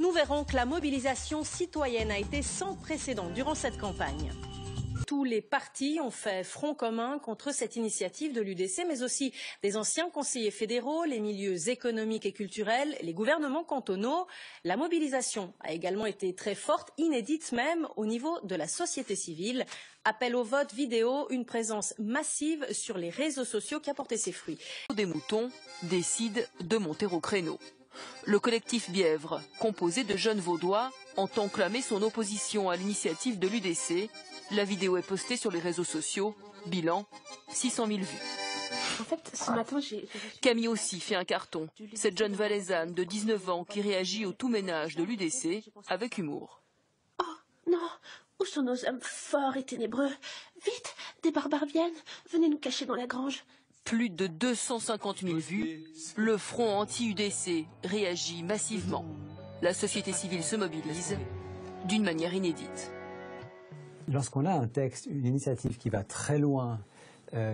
Nous verrons que la mobilisation citoyenne a été sans précédent durant cette campagne. Tous les partis ont fait front commun contre cette initiative de l'UDC, mais aussi des anciens conseillers fédéraux, les milieux économiques et culturels, les gouvernements cantonaux. La mobilisation a également été très forte, inédite même au niveau de la société civile. Appel au vote vidéo, une présence massive sur les réseaux sociaux qui a porté ses fruits. Des moutons décident de monter au créneau. Le collectif Bièvre, composé de jeunes vaudois, entend clamer son opposition à l'initiative de l'UDC. La vidéo est postée sur les réseaux sociaux. Bilan, 600 000 vues. En fait, ce matin, j'ai... Camille aussi fait un carton. Cette jeune valaisanne de 19 ans qui réagit au tout ménage de l'UDC avec humour. Oh, non. Où sont nos hommes forts et ténébreux? Vite, des barbares viennent. Venez nous cacher dans la grange. Plus de 250 000 vues. Le front anti-UDC réagit massivement. La société civile se mobilise d'une manière inédite. Lorsqu'on a un texte, une initiative qui va très loin,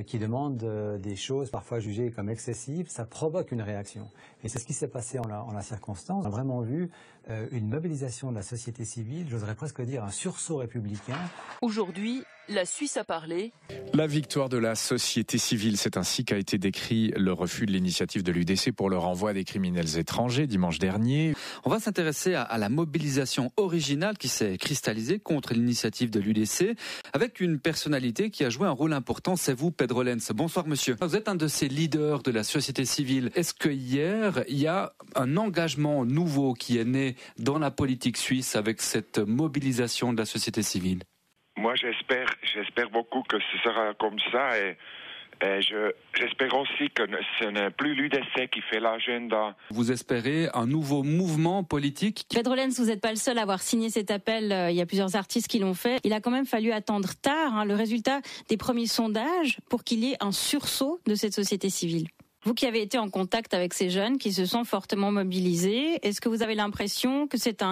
qui demande des choses parfois jugées comme excessives, ça provoque une réaction. Et c'est ce qui s'est passé en la circonstance. On a vraiment vu une mobilisation de la société civile, j'oserais presque dire un sursaut républicain. Aujourd'hui, la Suisse a parlé. La victoire de la société civile, c'est ainsi qu'a été décrit le refus de l'initiative de l'UDC pour le renvoi des criminels étrangers dimanche dernier. On va s'intéresser à la mobilisation originale qui s'est cristallisée contre l'initiative de l'UDC avec une personnalité qui a joué un rôle important, c'est vous, Pedro Lens. Bonsoir monsieur. Vous êtes un de ces leaders de la société civile. Est-ce que hier, il y a un engagement nouveau qui est né dans la politique suisse avec cette mobilisation de la société civile? Moi, j'espère beaucoup que ce sera comme ça et j'espère aussi que ce n'est plus l'UDC qui fait l'agenda. Vous espérez un nouveau mouvement politique? Pedro Lens, vous n'êtes pas le seul à avoir signé cet appel. Il y a plusieurs artistes qui l'ont fait. Il a quand même fallu attendre tard le résultat des premiers sondages pour qu'il y ait un sursaut de cette société civile. Vous qui avez été en contact avec ces jeunes qui se sont fortement mobilisés, est-ce que vous avez l'impression que c'est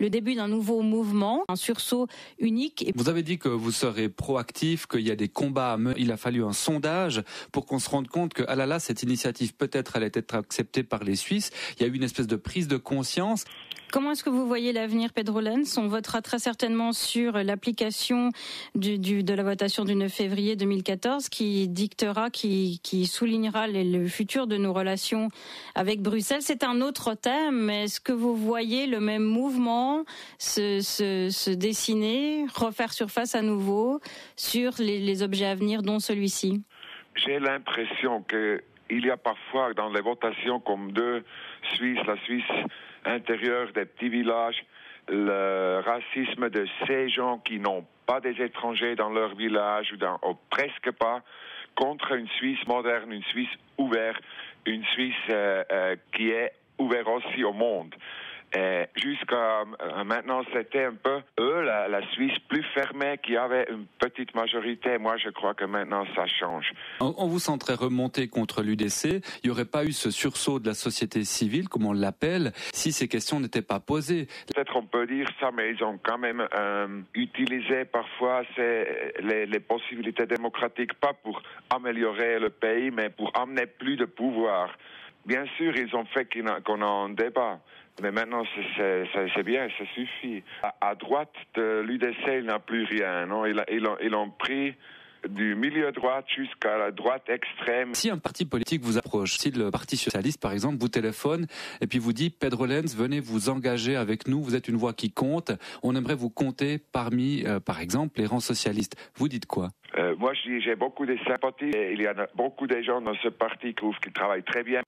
le début d'un nouveau mouvement, un sursaut unique? Vous avez dit que vous serez proactif, qu'il y a des combats à mener. Il a fallu un sondage pour qu'on se rende compte que, ah là là, cette initiative peut-être allait être acceptée par les Suisses. Il y a eu une espèce de prise de conscience. Comment est-ce que vous voyez l'avenir, Pedro Lens? On votera très certainement sur l'application de la votation du 9 février 2014 qui dictera, qui soulignera le futur de nos relations avec Bruxelles. C'est un autre thème, mais est-ce que vous voyez le même mouvement se dessiner, refaire surface à nouveau sur les objets à venir, dont celui-ci? J'ai l'impression qu'il y a parfois dans les votations comme deux Suisses, la Suisse intérieure des petits villages, le racisme de ces gens qui n'ont pas des étrangers dans leur village ou presque pas, contre une Suisse moderne, une Suisse ouverte, une Suisse qui est ouverte aussi au monde. Jusqu'à maintenant, c'était un peu eux, la Suisse plus fermée, qui avait une petite majorité. Moi, je crois que maintenant, ça change. On vous sentirait remonter contre l'UDC. Il n'y aurait pas eu ce sursaut de la société civile, comme on l'appelle, si ces questions n'étaient pas posées. Peut-être on peut dire ça, mais ils ont quand même utilisé parfois les possibilités démocratiques, pas pour améliorer le pays, mais pour amener plus de pouvoir. Bien sûr, ils ont fait qu'on a un débat. Mais maintenant, c'est bien, ça suffit. À droite de l'UDC, il n'a plus rien. Non, ils ont pris du milieu droite jusqu'à la droite extrême. Si un parti politique vous approche, si le Parti socialiste, par exemple, vous téléphone et puis vous dit « Pedro Lens, venez vous engager avec nous, vous êtes une voix qui compte, on aimerait vous compter parmi, par exemple, les rangs socialistes », vous dites quoi? Moi, je dis j'ai beaucoup de sympathie et il y a beaucoup de gens dans ce parti qui travaillent très bien.